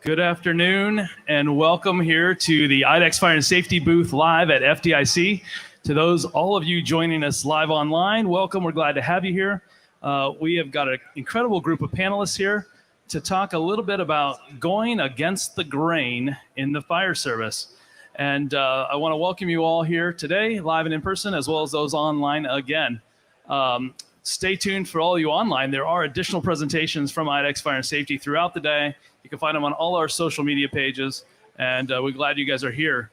Good afternoon and welcome here to the IDEX Fire and Safety booth live at FDIC. To those, all of you joining us live online, welcome. We're glad to have you here. We have got an incredible group of panelists here to talk a little bit about going against the grain in the fire service. And I want to welcome you all here today, live and in person, as well as those online again. Stay tuned for all you online. There are additional presentations from IDEX Fire and Safety throughout the day. You can find them on all our social media pages, and we're glad you guys are here.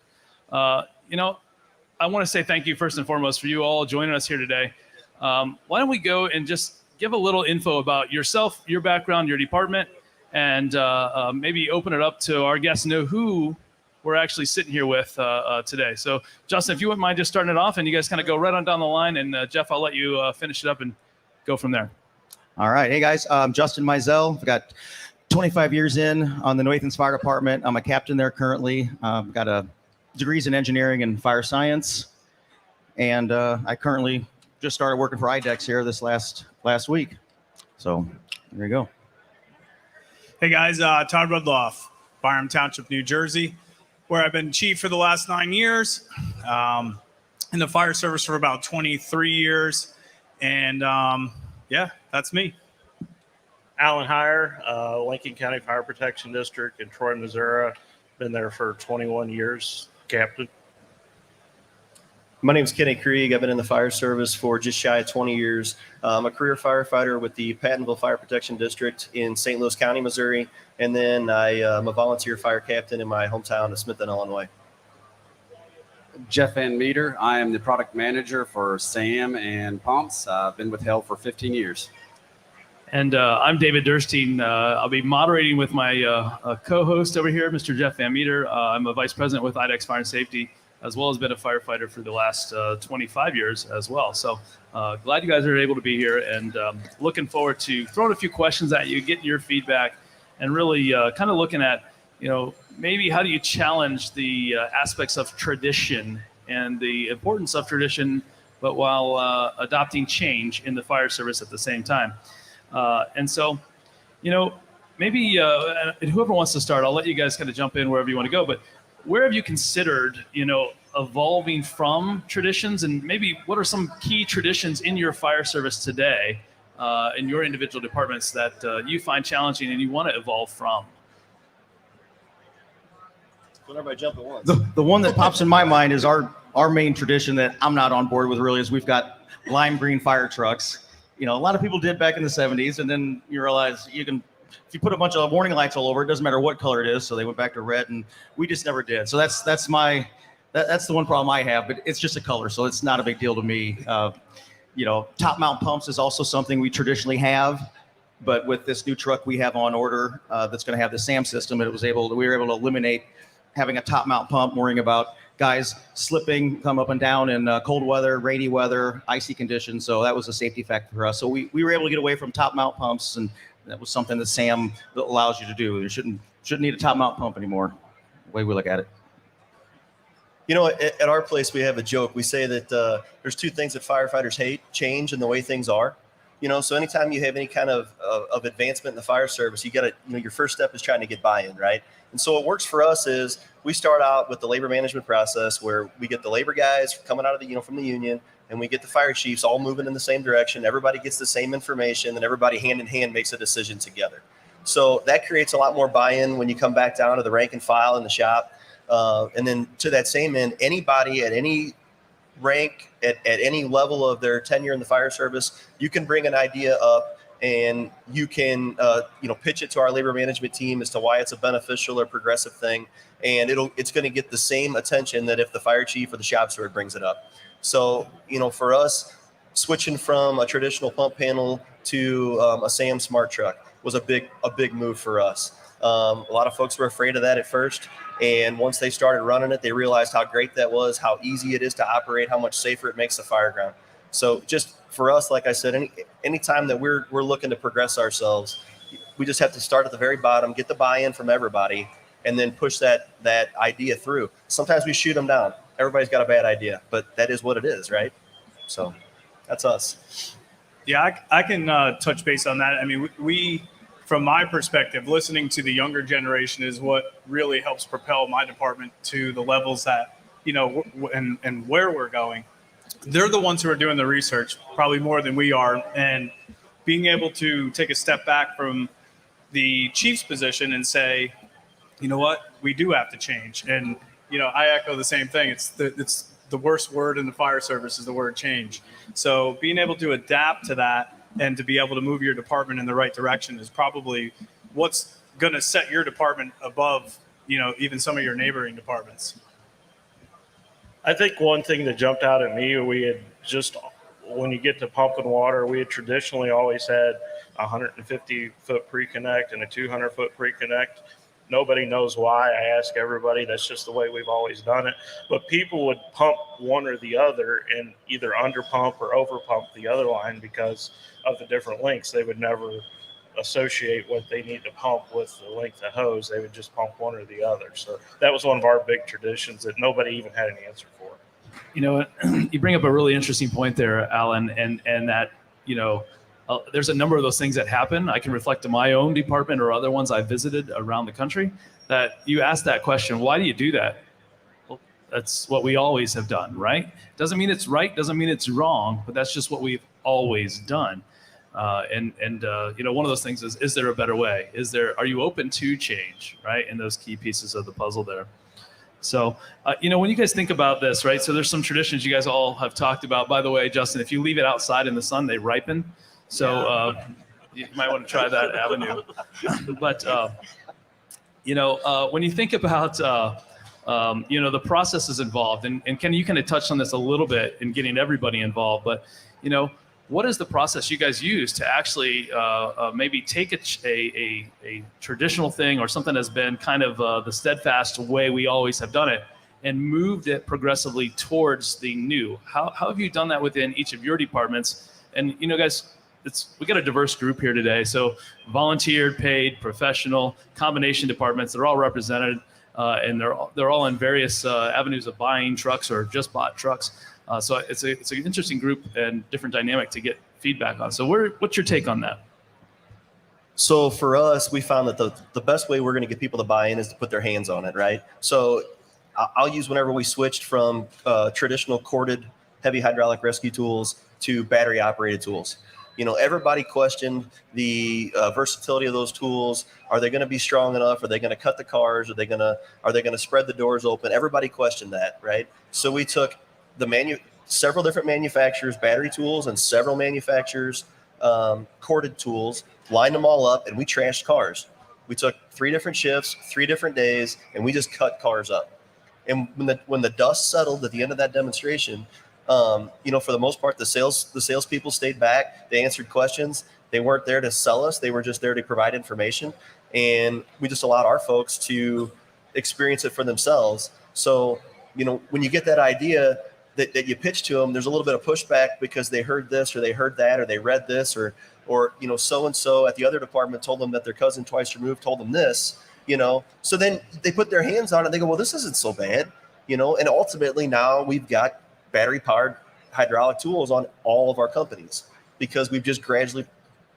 I want to say thank you first and foremost for you all joining us here today. Why don't we go and just give a little info about yourself, your background, your department, and maybe open it up to our guests to know who we're actually sitting here with today. So, Justin, if you wouldn't mind just starting it off, and you guys kind of go right on down the line, and Jeff, I'll let you finish it up and go from there. All right. Hey, guys. I'm Justin Majzel. I've got 25 years in on the Athens Fire Department. I'm a captain there currently. I've got degrees in engineering and fire science. And I currently just started working for IDEX here this last week. So there you go. Hey, guys. Todd Rudloff, Byram Township, New Jersey, where I've been chief for the last 9 years. In the fire service for about 23 years. And yeah, that's me. Alan Heyer, Lincoln County Fire Protection District in Troy, Missouri. Been there for 21 years, captain. My name is Krieg. I've been in the fire service for just shy of 20 years. I'm a career firefighter with the Pattonville Fire Protection District in St. Louis County, Missouri. And then I'm a volunteer fire captain in my hometown of Smithton, Illinois. Jeff Van Meter. I am the product manager for SAM and Pumps. I've been with Hell for 15 years. And I'm David Durstein. I'll be moderating with my co-host over here, Mr. Jeff Van Meter. I'm a vice president with IDEX Fire and Safety, as well as been a firefighter for the last 25 years as well. So glad you guys are able to be here, and looking forward to throwing a few questions at you, getting your feedback, and really kind of looking at, maybe how do you challenge the aspects of tradition and the importance of tradition, but while adopting change in the fire service at the same time. And so, maybe whoever wants to start, I'll let you guys kind of jump in wherever you want to go. But where have you considered, evolving from traditions, and maybe what are some key traditions in your fire service today, in your individual departments that you find challenging and you want to evolve from? Everybody jump at once. The one that pops in my mind is our main tradition that I'm not on board with really is we've got lime green fire trucks. A lot of people did back in the 70s, and then you realize if you put a bunch of warning lights all over, it doesn't matter what color it is. So they went back to red, and we just never did. So that's the one problem I have, but it's just a color, so it's not a big deal to me. Top mount pumps is also something we traditionally have, but with this new truck we have on order that's going to have the SAM system, we were able to eliminate having a top mount pump, worrying about guys slipping, come up and down in cold weather, rainy weather, icy conditions. So that was a safety factor for us. So we were able to get away from top mount pumps, and that was something that SAM allows you to do. You shouldn't need a top mount pump anymore, the way we look at it. At our place, we have a joke. We say that there's two things that firefighters hate: change and the way things are. So anytime you have any kind of advancement in the fire service, you got to, your first step is trying to get buy-in, right? And so what works for us is we start out with the labor management process, where we get the labor guys coming out of the, from the union, and we get the fire chiefs all moving in the same direction. Everybody gets the same information, and everybody hand in hand makes a decision together. So that creates a lot more buy-in when you come back down to the rank and file in the shop. And then to that same end, anybody at any rank, at any level of their tenure in the fire service, you can bring an idea up, and you can pitch it to our labor management team as to why it's a beneficial or progressive thing, and it's going to get the same attention that if the fire chief or the shop steward brings it up. So for us, switching from a traditional pump panel to a SAM smart truck was a big move for us. A lot of folks were afraid of that at first, and once they started running it, they realized how great that was, how easy it is to operate, how much safer it makes the fireground. So just for us, like I said, any time that we're looking to progress ourselves, we just have to start at the very bottom, get the buy-in from everybody, and then push that idea through. Sometimes we shoot them down. Everybody's got a bad idea, but that is what it is, right? So that's us. Yeah, I can touch base on that. I mean, we from my perspective, listening to the younger generation is what really helps propel my department to the levels that, and where we're going. They're the ones who are doing the research, probably more than we are. And being able to take a step back from the chief's position and say, you know what, we do have to change. And, I echo the same thing. It's the worst word in the fire service is the word change. So being able to adapt to that and to be able to move your department in the right direction is probably what's going to set your department above, even some of your neighboring departments. I think one thing that jumped out at me, when you get to pumping water, we had traditionally always had a 150-foot pre-connect and a 200-foot pre-connect. Nobody knows why. I ask everybody. That's just the way we've always done it. But people would pump one or the other and either under pump or over pump the other line because of the different lengths. They would never associate what they need to pump with the length of hose. They would just pump one or the other. So that was one of our big traditions that nobody even had an answer for. You bring up a really interesting point there, Alan, and that, there's a number of those things that happen. I can reflect to my own department or other ones I visited around the country that you ask that question, why do you do that? Well, that's what we always have done, right? Doesn't mean it's right, doesn't mean it's wrong, but that's just what we've always done. One of those things is there a better way? Are you open to change, right? And those key pieces of the puzzle there. So, when you guys think about this, right? So there's some traditions you guys all have talked about. By the way, Justin, if you leave it outside in the sun, they ripen. So you might want to try that avenue. But, when you think about, the processes involved, and Ken, you kind of touched on this a little bit in getting everybody involved, but, what is the process you guys use to actually maybe take a traditional thing or something that's been kind of the steadfast way we always have done it and moved it progressively towards the new? How have you done that within each of your departments? And, guys, we got a diverse group here today. So volunteered, paid, professional, combination departments, they're all represented and they're all in various avenues of buying trucks or just bought trucks. So it's an interesting group and different dynamic to get feedback on. So what's your take on that? So for us, we found that the best way we're going to get people to buy in is to put their hands on it, right? So I'll use whenever we switched from traditional corded heavy hydraulic rescue tools to battery operated tools. Everybody questioned the versatility of those tools. Are they going to be strong enough? Are they going to cut the cars? Are they going to spread the doors open? Everybody questioned that, right? So we took several different manufacturers' battery tools and several manufacturers' corded tools, lined them all up, and we trashed cars. We took 3 different shifts, 3 different days, and we just cut cars up. And when the dust settled at the end of that demonstration, for the most part, the salespeople stayed back. They answered questions. They weren't there to sell us. They were just there to provide information. And we just allowed our folks to experience it for themselves. So, when you get that idea that you pitch to them, there's a little bit of pushback because they heard this or they heard that or they read this or so-and-so at the other department told them that their cousin twice removed told them this, So then they put their hands on it and they go, well, this isn't so bad, and ultimately now we've got battery-powered hydraulic tools on all of our companies because we've just gradually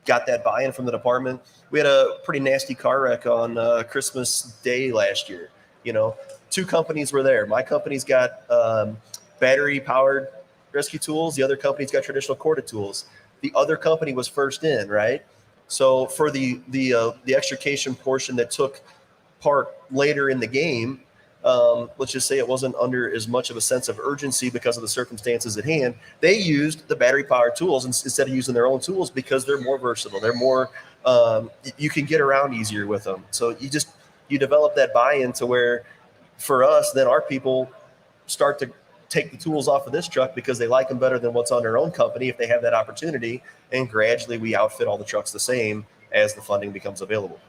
got that buy-in from the department. We had a pretty nasty car wreck on Christmas Day last year. 2 companies were there. My company's got battery-powered rescue tools. The other company's got traditional corded tools. The other company was first in, right? So for the extrication portion that took part later in the game, let's just say it wasn't under as much of a sense of urgency because of the circumstances at hand. They used the battery-powered tools instead of using their own tools because they're more versatile. They're more, you can get around easier with them. So you develop that buy-in to where, for us, then our people start to take the tools off of this truck because they like them better than what's on their own company if they have that opportunity. And gradually we outfit all the trucks the same as the funding becomes available.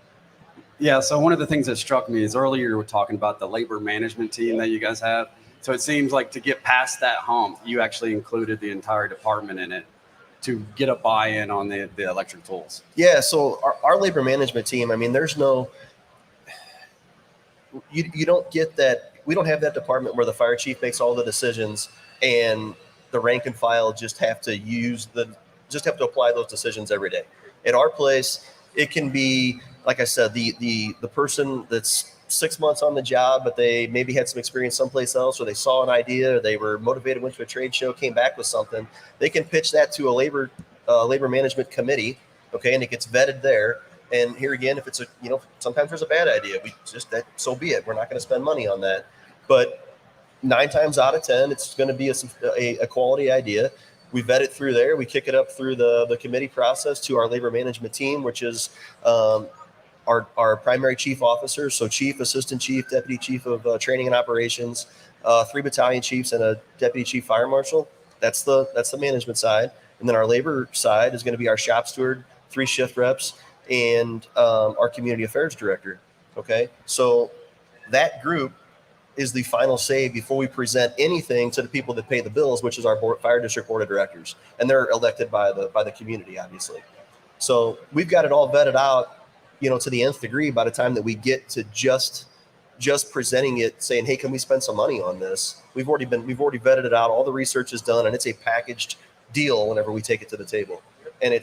Yeah, so one of the things that struck me is earlier you were talking about the labor management team that you guys have. So it seems like to get past that hump, you actually included the entire department in it to get a buy-in on the electric tools. Yeah, so our labor management team, I mean, there's no, you don't get that. We don't have that department where the fire chief makes all the decisions and the rank and file just have to apply those decisions every day. At our place, It can be, like I said, the person that's 6 months on the job, but they maybe had some experience someplace else, or they saw an idea, or they were motivated, went to a trade show, came back with something. They can pitch that to a labor management committee, okay, and it gets vetted there. And here again, if it's sometimes there's a bad idea, so be it. We're not going to spend money on that. But 9 times out of 10, it's going to be a quality idea. We vet it through there. We kick it up through the committee process to our labor management team, which is our primary chief officers. So chief, assistant chief, deputy chief of training and operations, 3 battalion chiefs, and a deputy chief fire marshal. That's the management side. And then our labor side is going to be our shop steward, 3 shift reps, and our community affairs director. Okay, so that group is the final say before we present anything to the people that pay the bills, which is our fire district board of directors, and they're elected by the community, obviously. So we've got it all vetted out, to the nth degree by the time that we get to just presenting it, saying, hey, can we spend some money on this? We've already vetted it out. All the research is done, and it's a packaged deal whenever we take it to the table. And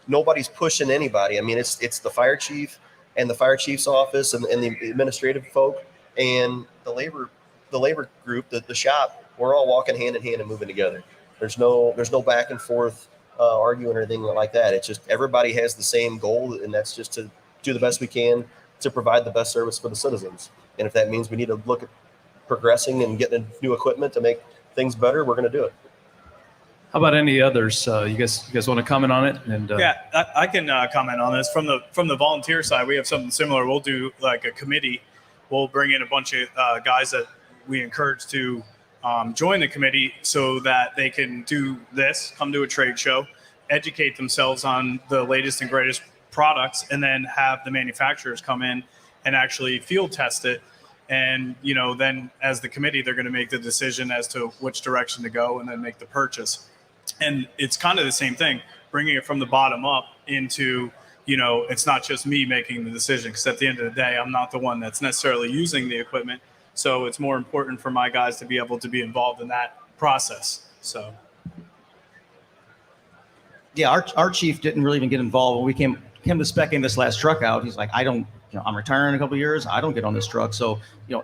nobody's pushing anybody. I mean, it's the fire chief and the fire chief's office and the administrative folk and the labor group, the shop. We're all walking hand in hand and moving together. There's no back and forth arguing or anything like that. It's just everybody has the same goal, and that's just to do the best we can to provide the best service for the citizens. And if that means we need to look at progressing and getting new equipment to make things better, we're going to do it. How about any others? You guys want to comment on it? And Yeah, I can comment on this. From the volunteer side, we have something similar. We'll do like a committee. We'll bring in a bunch of guys that we encourage to join the committee so that they can do this, come to a trade show, educate themselves on the latest and greatest products, and then have the manufacturers come in and actually field test it. And, then as the committee, they're going to make the decision as to which direction to go and then make the purchase. And it's kind of the same thing, bringing it from the bottom up into, it's not just me making the decision, because at the end of the day, I'm not the one that's necessarily using the equipment. So it's more important for my guys to be able to be involved in that process. So. Yeah, our chief didn't really even get involved when we came to speccing this last truck out. He's like, I'm retiring in a couple of years. I don't get on this truck. So,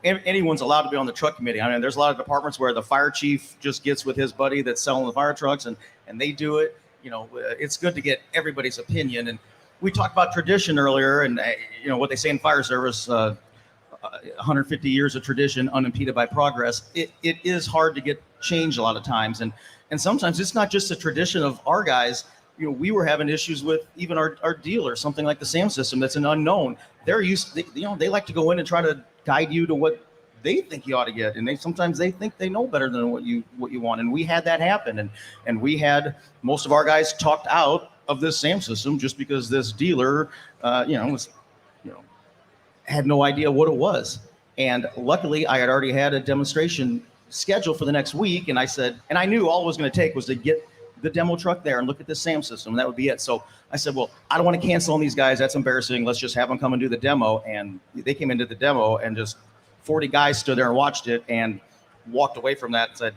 anyone's allowed to be on the truck committee. I mean, there's a lot of departments where the fire chief just gets with his buddy that's selling the fire trucks and they do it. It's good to get everybody's opinion. And we talked about tradition earlier and, what they say in fire service, 150 years of tradition unimpeded by progress. It is hard to get change a lot of times. And sometimes it's not just a tradition of our guys. We were having issues with even our dealer, something like the SAM system that's an unknown. They like to go in and try to guide you to what they think you ought to get, and sometimes they think they know better than what you want. And we had that happen, and we had most of our guys talked out of this SAM system just because this dealer, had no idea what it was. And luckily, I had already had a demonstration scheduled for the next week, and I said, and I knew all it was going to take was to get the demo truck there and look at the SAM system, and that would be it. So I said, well, I don't want to cancel on these guys. That's embarrassing. Let's just have them come and do the demo. And they came into the demo, and just 40 guys stood there and watched it and walked away from that and said,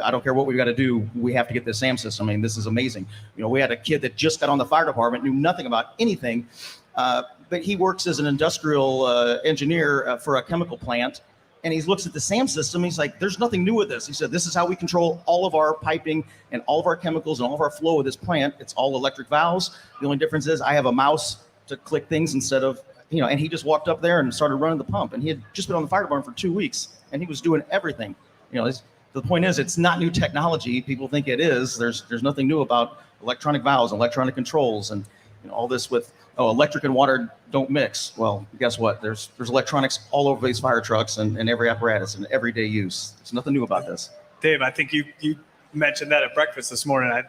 I don't care what we've got to do. We have to get this SAM system. I mean, this is amazing. We had a kid that just got on the fire department, knew nothing about anything, but he works as an industrial engineer for a chemical plant. And he looks at the SAM system. He's like, there's nothing new with this. He said, this is how we control all of our piping and all of our chemicals and all of our flow of this plant. It's all electric valves. The only difference is I have a mouse to click things instead of, and he just walked up there and started running the pump. And he had just been on the fire department for 2 weeks, and he was doing everything. The point is, it's not new technology. People think it is. There's nothing new about electronic valves, electronic controls, and all this with, electric and water don't mix. Well, guess what? There's electronics all over these fire trucks and every apparatus and everyday use. There's nothing new about this. Dave, I think you mentioned that at breakfast this morning.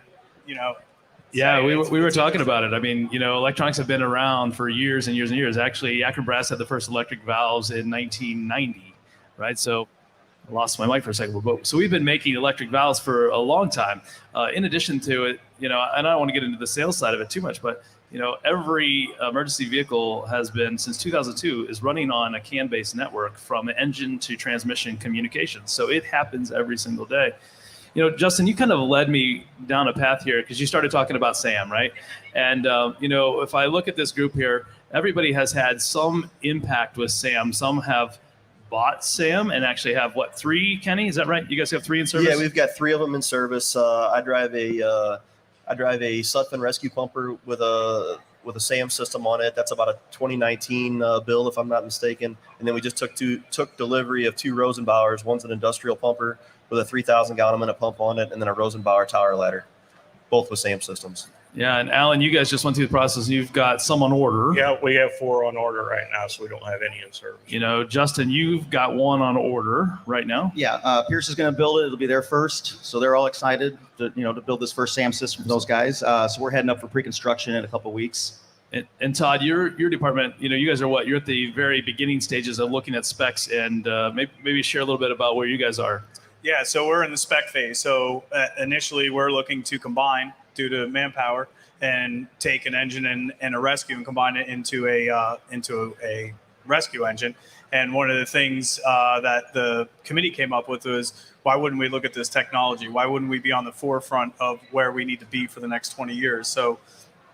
Yeah, we were talking about it. I mean, electronics have been around for years and years and years. Actually, Akron Brass had the first electric valves in 1990, right? So I lost my mic for a second. So we've been making electric valves for a long time. In addition to it, and I don't want to get into the sales side of it too much, but every emergency vehicle has been, since 2002, is running on a CAN-based network from engine to transmission communications. So it happens every single day. Justin, you kind of led me down a path here because you started talking about Sam, right? And, if I look at this group here, everybody has had some impact with Sam. Some have bought Sam and actually have, 3, Kenny? Is that right? You guys have 3 in service? Yeah, we've got 3 of them in service. I drive a Sutphen rescue pumper with a SAM system on it. That's about a 2019 build, if I'm not mistaken. And then we just took delivery of 2 Rosenbauers. One's an industrial pumper with a 3,000 gallon a minute pump on it, and then a Rosenbauer tower ladder, both with SAM systems. Yeah, and Alan, you guys just went through the process. You've got some on order. Yeah, we have 4 on order right now, so we don't have any in service. Justin, you've got 1 on order right now. Yeah, Pierce is going to build it. It'll be there first, so they're all excited to build this first SAM system for those guys. So we're heading up for pre-construction in a couple of weeks. And Todd, your department, you guys are what? You're at the very beginning stages of looking at specs, and maybe share a little bit about where you guys are. Yeah, so we're in the spec phase. So initially, we're looking to combine due to manpower and take an engine and a rescue and combine it into a rescue engine. And one of the things that the committee came up with was, why wouldn't we look at this technology? Why wouldn't we be on the forefront of where we need to be for the next 20 years? So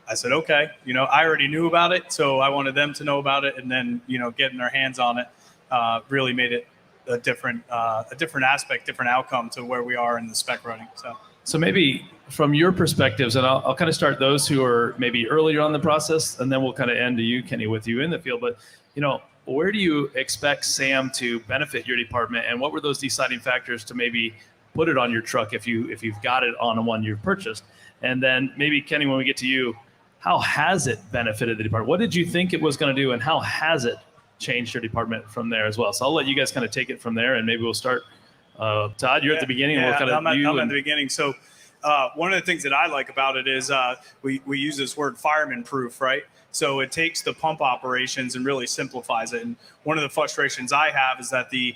I said, okay, I already knew about it, so I wanted them to know about it, and then getting their hands on it really made it a different aspect, different outcome to where we are in the spec running. So maybe from your perspectives, and I'll kind of start those who are maybe earlier on the process, and then we'll kind of end to you, Kenny, with you in the field. But where do you expect SAM to benefit your department, and what were those deciding factors to maybe put it on your truck if you've got it on the one you've purchased? And then maybe Kenny, when we get to you, how has it benefited the department? What did you think it was going to do, and how has it changed your department from there as well? So I'll let you guys kind of take it from there, and maybe we'll start. Todd, you're at the beginning. Yeah, we'll kind of I'm at the beginning. So one of the things that I like about it is we use this word fireman proof, right? So it takes the pump operations and really simplifies it. And one of the frustrations I have is that the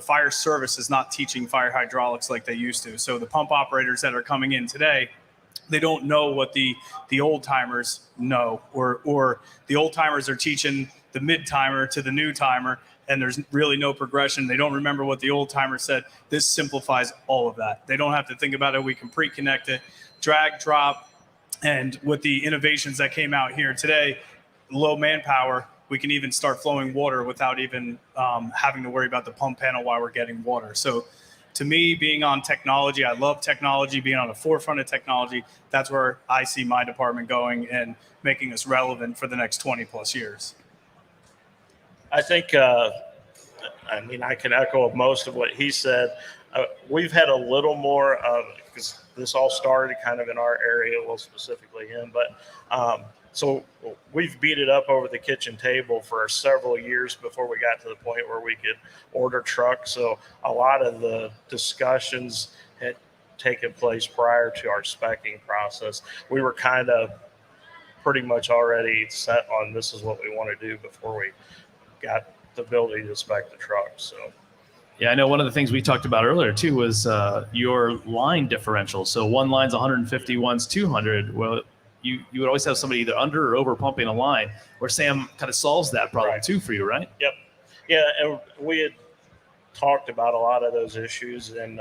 fire service is not teaching fire hydraulics like they used to. So the pump operators that are coming in today, they don't know what the old timers know, or the old timers are teaching the mid timer to the new timer, and there's really no progression. They don't remember what the old timer said. This simplifies all of that. They don't have to think about it. We can pre-connect it, drag, drop, and with the innovations that came out here today, low manpower, we can even start flowing water without even having to worry about the pump panel while we're getting water. So to me, being on technology, I love technology, being on the forefront of technology. That's where I see my department going and making us relevant for the next 20 plus years. I think, I can echo most of what he said. We've had a little more of, because this all started kind of in our area, well, specifically him, but so we've beat it up over the kitchen table for several years before we got to the point where we could order trucks. So a lot of the discussions had taken place prior to our speccing process. We were kind of pretty much already set on this is what we want to do before we got the ability to spec the truck. So yeah, I know one of the things we talked about earlier too was your line differential. So one line's 150, one's 200. Well, you would always have somebody either under or over pumping a line, where Sam kind of solves that problem Right. too for you, right? Yep. Yeah, and we had talked about a lot of those issues, and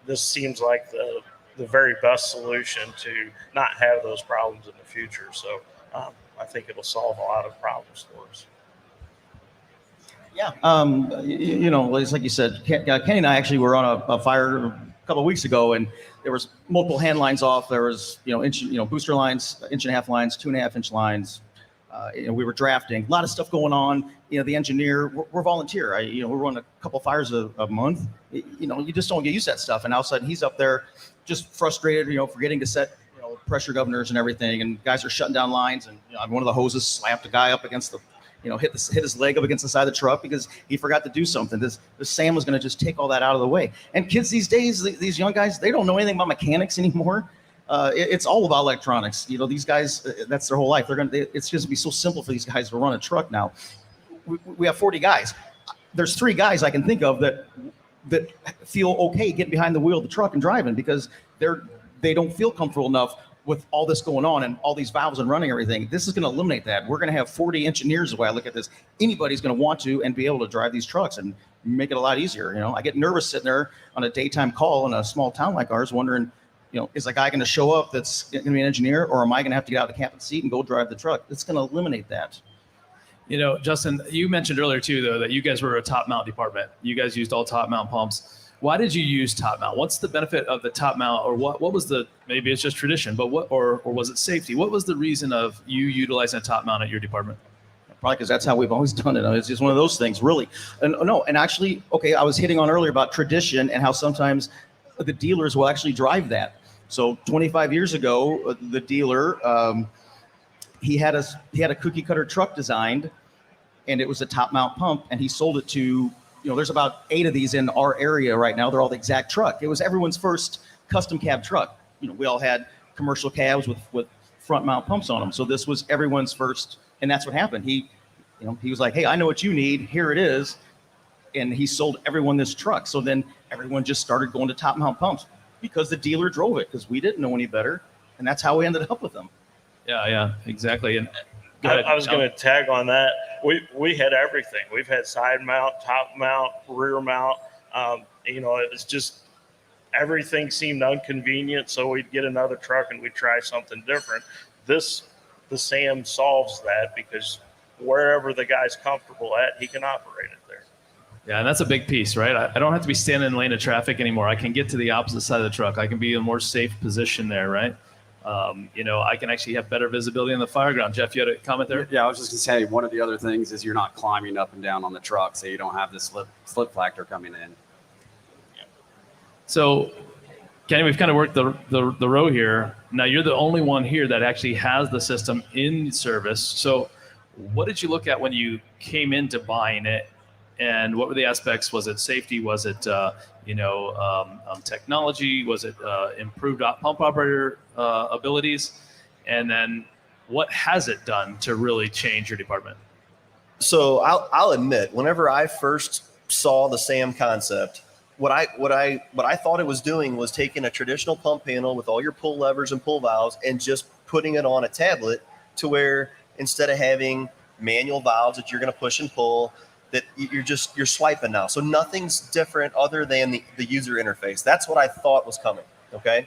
this seems like the very best solution to not have those problems in the future. So I think it'll solve a lot of problems for us. Yeah, it's like you said, Kenny and I actually were on a fire a couple of weeks ago, and there was multiple hand lines off. There was, booster lines, 1.5 lines, 2.5 lines. We were drafting, a lot of stuff going on. The engineer, we're volunteer. We're running a couple fires a month. You just don't get used to that stuff. And all of a sudden he's up there just frustrated, forgetting to set, pressure governors and everything. And guys are shutting down lines. And one of the hoses slapped a guy up against the, hit his leg up against the side of the truck because he forgot to do something. This Sam was going to just take all that out of the way. And kids these days, these young guys, they don't know anything about mechanics anymore. It's all about electronics. These guys, that's their whole life. It's just be so simple for these guys to run a truck now. We have 40 guys. There's 3 guys I can think of that feel okay getting behind the wheel of the truck and driving because they don't feel comfortable enough with all this going on and all these valves and running everything, this is going to eliminate that. We're going to have 40 engineers, the way I look at this. Anybody's going to want to and be able to drive these trucks and make it a lot easier. You know, I get nervous sitting there on a daytime call in a small town like ours, wondering, you know, is a guy going to show up that's going to be an engineer, or am I going to have to get out of the captain's seat and go drive the truck? It's going to eliminate that. You know, Justin, you mentioned earlier too, though, that you guys were a top mount department. You guys used all top mount pumps. Why did you use top mount? What's the benefit of the top mount, or what was the, maybe it's just tradition, but what, or was it safety? What was the reason of you utilizing a top mount at your department? Probably because that's how we've always done it. It's just one of those things, really. And no, and actually, okay, I was hitting on earlier about tradition and how sometimes the dealers will actually drive that. So 25 years ago, the dealer, he had a cookie cutter truck designed, and it was a top mount pump, and he sold it to, you know, there's about 8 of these in our area right now. They're all the exact truck. It was everyone's first custom cab truck. You know, we all had commercial cabs with front mount pumps on them. So this was everyone's first, and that's what happened. He was like, hey, I know what you need. Here it is. And he sold everyone this truck. So then everyone just started going to top mount pumps because the dealer drove it, because we didn't know any better. And that's how we ended up with them. Yeah, exactly. And I was going to tag on that. We had everything. We've had side mount, top mount, rear mount. You know, it's just everything seemed inconvenient, so we'd get another truck and we'd try something different. The SAM solves that, because wherever the guy's comfortable at, he can operate it there. Yeah, and that's a big piece, right? I don't have to be standing in the lane of traffic anymore. I can get to the opposite side of the truck. I can be in a more safe position there, right? You know, I can actually have better visibility on the fireground. Jeff, you had a comment there? Yeah, I was just going to say, one of the other things is you're not climbing up and down on the truck, so you don't have this slip factor coming in. So, Kenny, we've kind of worked the row here. Now, you're the only one here that actually has the system in service. So what did you look at when you came into buying it? And what were the aspects? Was it safety? Was it, technology? Was it improved pump operator abilities? And then what has it done to really change your department? So I'll admit, whenever I first saw the SAM concept, what I thought it was doing was taking a traditional pump panel with all your pull levers and pull valves and just putting it on a tablet, to where instead of having manual valves that you're going to push and pull, that you're swiping now. So nothing's different other than the user interface. That's what I thought was coming. Okay.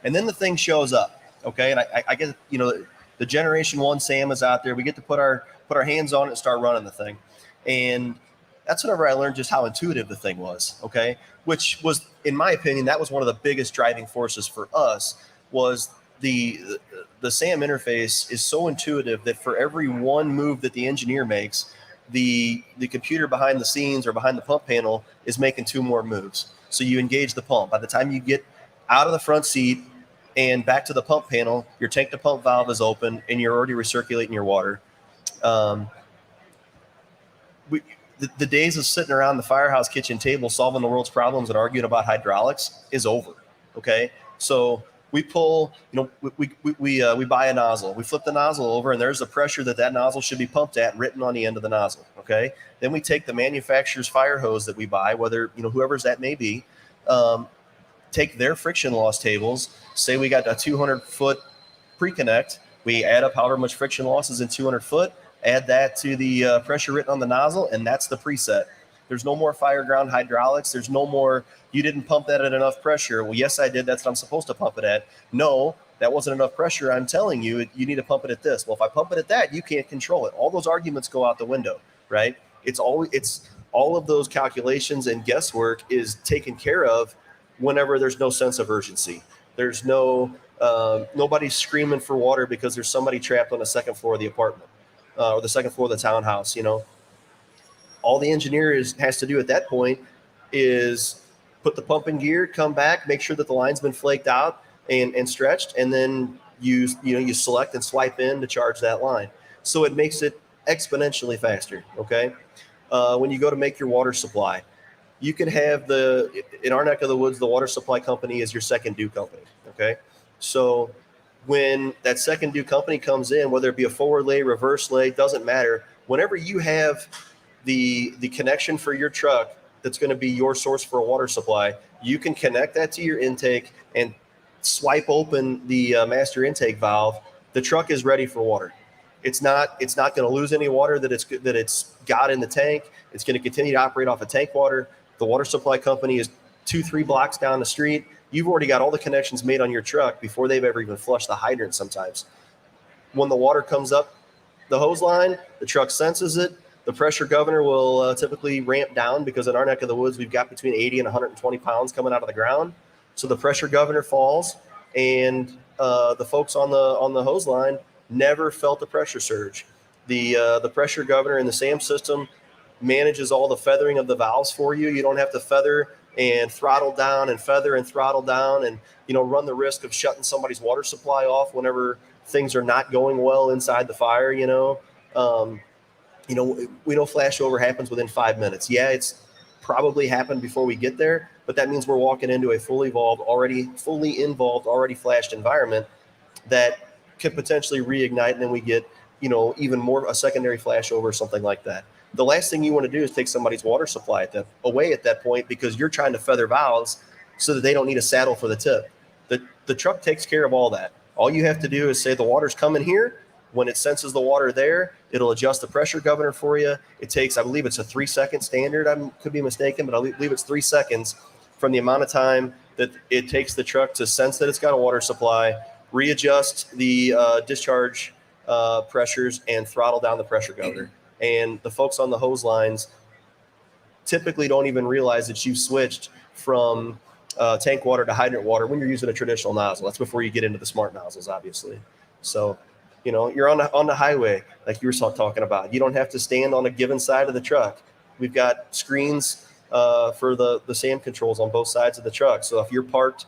And then the thing shows up. Okay. And I guess, you know, the Generation 1 SAM is out there. We get to put our hands on it and start running the thing. And that's whenever I learned just how intuitive the thing was. Okay. Which was, in my opinion, that was one of the biggest driving forces for us, was the SAM interface is so intuitive that for every one move that the engineer makes, the computer behind the scenes or behind the pump panel is making 2 more moves. So you engage the pump. By the time you get out of the front seat and back to the pump panel, your tank to pump valve is open and you're already recirculating your water. The days of sitting around the firehouse kitchen table solving the world's problems and arguing about hydraulics is over. Okay, so we pull, you know, we buy a nozzle, we flip the nozzle over, and there's the pressure that nozzle should be pumped at written on the end of the nozzle. Okay, then we take the manufacturer's fire hose that we buy, whether, you know, whoever's that may be, take their friction loss tables. Say we got a 200-foot pre-connect, we add up however much friction loss is in 200 foot. Add that to the pressure written on the nozzle, and that's the preset. There's no more fireground hydraulics. There's no more, you didn't pump that at enough pressure. Well, yes, I did. That's what I'm supposed to pump it at. No, that wasn't enough pressure. I'm telling you, you need to pump it at this. Well, if I pump it at that, you can't control it. All those arguments go out the window, right? It's all of those calculations and guesswork is taken care of whenever there's no sense of urgency. There's nobody's screaming for water because there's somebody trapped on the second floor of the apartment. Or the second floor of the townhouse. You know, all the engineer has to do at that point is put the pump in gear, come back, make sure that the line's been flaked out and stretched, and then you select and swipe in to charge that line. So it makes it exponentially faster. Okay, when you go to make your water supply, you can have in our neck of the woods, the water supply company is your second due company. Okay, so when that second due company comes in, whether it be a forward lay, reverse lay, doesn't matter. Whenever you have the connection for your truck that's going to be your source for a water supply, you can connect that to your intake and swipe open the master intake valve, the truck is ready for water. It's not going to lose any water that it's got in the tank. It's going to continue to operate off of tank water. The water supply company is 2-3 blocks down the street. You've already got all the connections made on your truck before they've ever even flushed the hydrant sometimes. When the water comes up the hose line, the truck senses it. The pressure governor will typically ramp down because in our neck of the woods, we've got between 80 and 120 pounds coming out of the ground. So the pressure governor falls, and the folks on the hose line never felt the pressure surge. The pressure governor in the SAM system manages all the feathering of the valves for you. You don't have to feather and throttle down and feather and throttle down and, run the risk of shutting somebody's water supply off whenever things are not going well inside the fire. We know flashover happens within 5 minutes. Yeah, it's probably happened before we get there, but that means we're walking into a fully involved, already flashed environment that could potentially reignite, and then we get, even more a secondary flashover or something like that. The last thing you want to do is take somebody's water supply away at that point because you're trying to feather valves so that they don't need a saddle for the tip. The truck takes care of all that. All you have to do is say the water's coming here. When it senses the water there, it'll adjust the pressure governor for you. It takes, I believe it's a 3-second standard. I could be mistaken, but I believe it's 3 seconds from the amount of time that it takes the truck to sense that it's got a water supply, readjust the discharge pressures, and throttle down the pressure governor. And the folks on the hose lines typically don't even realize that you've switched from tank water to hydrant water when you're using a traditional nozzle. That's before you get into the smart nozzles, obviously. So, you're on the highway, like you were talking about. You don't have to stand on a given side of the truck. We've got screens for the SAM controls on both sides of the truck. So if you're parked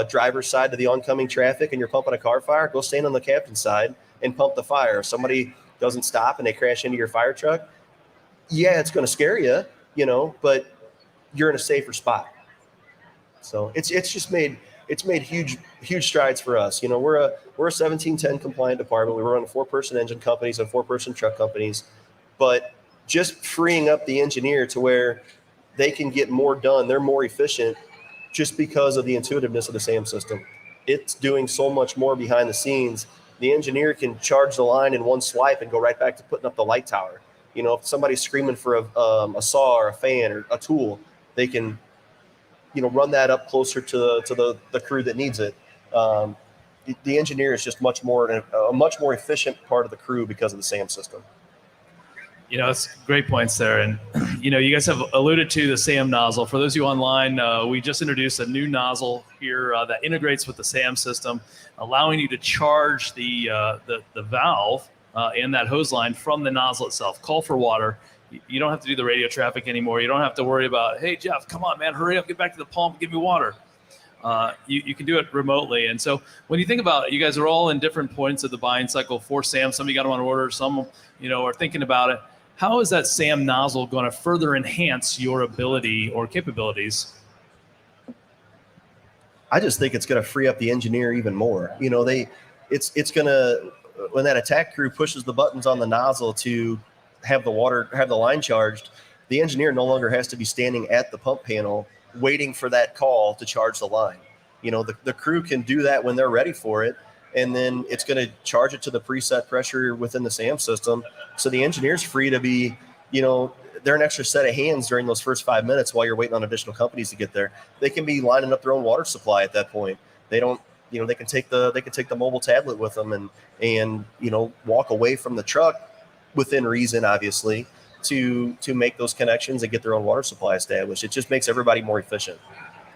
driver's side to the oncoming traffic and you're pumping a car fire, go stand on the captain's side and pump the fire. If somebody doesn't stop and they crash into your fire truck, yeah, it's going to scare you, but you're in a safer spot. So it's made huge strides for us. We're a 1710 compliant department. We run 4-person engine companies and 4-person truck companies, but just freeing up the engineer to where they can get more done, they're more efficient just because of the intuitiveness of the SAM system. It's doing so much more behind the scenes. The engineer can charge the line in one swipe and go right back to putting up the light tower. If somebody's screaming for a saw or a fan or a tool, they can run that up closer to the crew that needs it. The engineer is just a much more efficient part of the crew because of the SAM system. It's great points there. And, you guys have alluded to the SAM nozzle. For those of you online, we just introduced a new nozzle here that integrates with the SAM system, allowing you to charge the valve in that hose line from the nozzle itself. Call for water. You don't have to do the radio traffic anymore. You don't have to worry about, hey, Jeff, come on, man, hurry up, get back to the pump, give me water. You can do it remotely. And so when you think about it, you guys are all in different points of the buying cycle for SAM. Some of you got them on order. Some, are thinking about it. How is that SAM nozzle going to further enhance your ability or capabilities? I just think it's going to free up the engineer even more. It's going to, when that attack crew pushes the buttons on the nozzle to have the line charged, the engineer no longer has to be standing at the pump panel waiting for that call to charge the line. The crew can do that when they're ready for it, and then it's going to charge it to the preset pressure within the SAM system. So the engineer's free to be, they're an extra set of hands during those first 5 minutes while you're waiting on additional companies to get there. They can be lining up their own water supply at that point. They don't, they can take the mobile tablet with them and walk away from the truck within reason, obviously, to make those connections and get their own water supply established. It just makes everybody more efficient.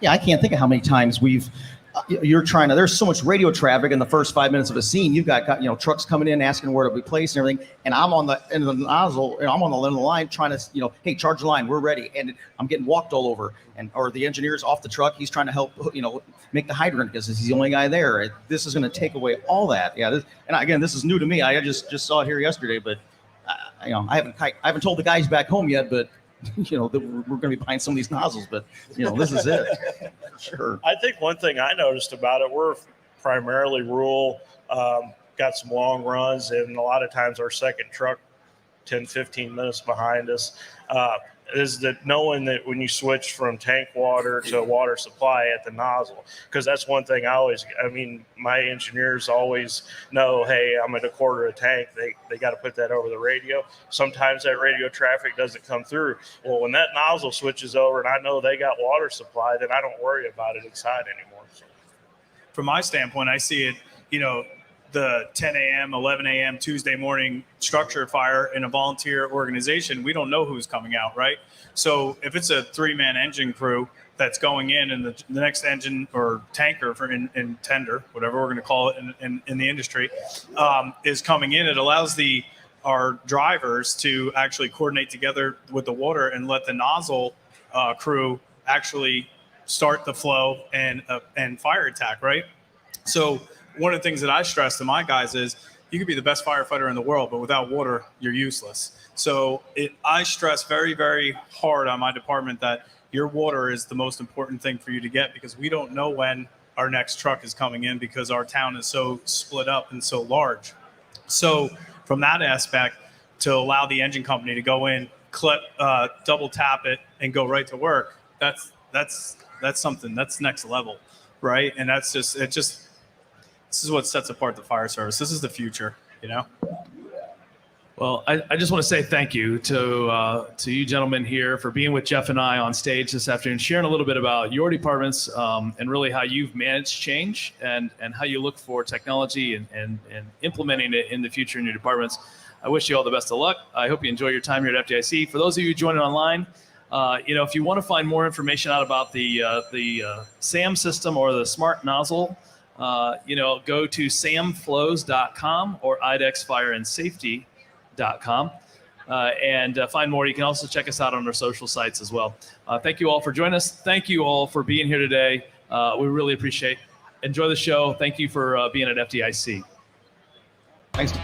Yeah, I can't think of how many times there's so much radio traffic in the first 5 minutes of a scene. You've got trucks coming in asking where to be placed and everything, and I'm on the end of the nozzle, and I'm on the end of the line trying to, hey, charge the line, we're ready, and I'm getting walked all over, or the engineer's off the truck, he's trying to help, make the hydrant because he's the only guy there. This is going to take away all that. Yeah, this is new to me. I just saw it here yesterday, but I haven't told the guys back home yet, but that we're going to be buying some of these nozzles, but this is it. Sure. I think one thing I noticed about it, we're primarily rural, got some long runs, and a lot of times our second truck 10, 15 minutes behind us, is that knowing that when you switch from tank water to water supply at the nozzle, because that's one thing my engineers always know, hey, I'm at a quarter a tank. They got to put that over the radio. Sometimes that radio traffic doesn't come through. Well, when that nozzle switches over and I know they got water supply, then I don't worry about it inside anymore. So. From my standpoint, I see it, the 10 a.m., 11 a.m. Tuesday morning structure fire in a volunteer organization, we don't know who's coming out, right? So if it's a 3-man engine crew that's going in and the next engine or tanker in tender, whatever we're going to call it in the industry, is coming in, it allows our drivers to actually coordinate together with the water and let the nozzle crew actually start the flow and fire attack, right? So one of the things that I stress to my guys is you could be the best firefighter in the world, but without water, you're useless. So I stress very, very hard on my department that your water is the most important thing for you to get, because we don't know when our next truck is coming in because our town is so split up and so large. So from that aspect, to allow the engine company to go in, clip, double tap it, and go right to work, that's something that's next level, right? And this is what sets apart the fire service. This is the future, Well, I just want to say thank you to you gentlemen here for being with Jeff and I on stage this afternoon, sharing a little bit about your departments and really how you've managed change and how you look for technology and implementing it in the future in your departments. I wish you all the best of luck. I hope you enjoy your time here at FDIC. For those of you joining online, if you want to find more information out about the SAM system or the smart nozzle, go to samflows.com or idexfireandsafety.com and find more. You can also check us out on our social sites as well. Thank you all for joining us. Thank you all for being here today. We really appreciate it. Enjoy the show. Thank you for being at FDIC. Thanks.